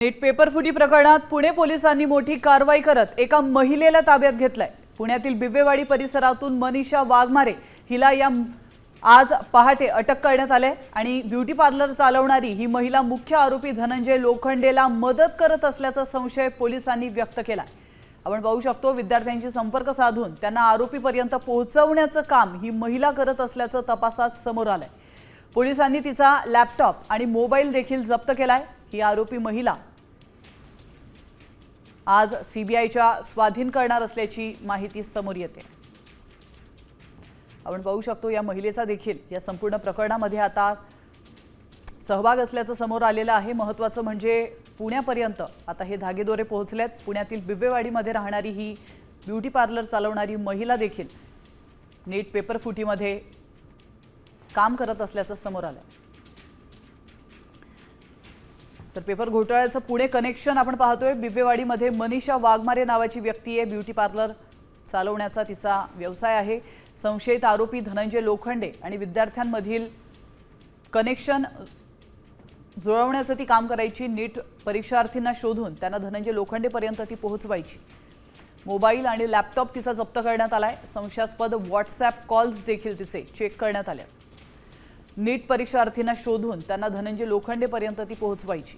नीट पेपरफुटी प्रकरणात पुणे पोलिसांनी मोठी कारवाई करत एका महिलेला ताब्यात घेतलाय। पुण्यातील बिबवेवाडी परिसरातून मनीषा वाघमारे हिला आज पहाटे अटक करण्यात आले आणि ब्युटी पार्लर चालवणारी ही महिला मुख्य आरोपी धनंजय लोखंडेला मदत करत असल्याचा संशय पोलिसांनी व्यक्त केला। आपण पाहू शकतो विद्यार्थ्यांशी संपर्क साधून त्यांना आरोपीपर्यंत पोहोचवण्याचं काम ही महिला करत असल्याचं तपासात समोर आलंय। पोलिसांनी तिचा लॅपटॉप आणि मोबाईल देखील जप्त केलाय। ही आरोपी महिला आज सीबीआयच्या स्वाधीन करणार असल्याची माहिती समोर येते। आपण पाहू शकतो या महिलेचा देखील या संपूर्ण प्रकरणामध्ये आता सहभाग असल्याचं समोर आलेलं आहे। महत्त्वाचं म्हणजे पुण्यापर्यंत आता हे धागेदोरे पोहोचलेत। पुण्यातील बिबवेवाडीमध्ये राहणारी ही ब्युटी पार्लर चालवणारी महिला देखील नीट पेपरफुटीमध्ये काम करत असल्याचं समोर आलं। तर पेपर घोटाळ्याचं पुणे कनेक्शन आपण पाहतोय। बिबवेवाडीमध्ये मनीषा वाघमारे नावाची व्यक्ती आहे। ब्युटी पार्लर चालवण्याचा तिचा व्यवसाय आहे। संशयित आरोपी धनंजय लोखंडे आणि विद्यार्थ्यांमधील कनेक्शन जुळवण्याचं ती काम करायची। नीट परीक्षार्थींना शोधून त्यांना धनंजय लोखंडेपर्यंत ती पोहोचवायची। मोबाईल आणि लॅपटॉप तिचा जप्त करण्यात आलाय। संशयास्पद व्हॉट्सॲप कॉल्स देखील तिचे चेक करण्यात आले। नीट परीक्षार्थींना शोधून त्यांना धनंजय लोखंडेपर्यंत ती पोहोचवायची।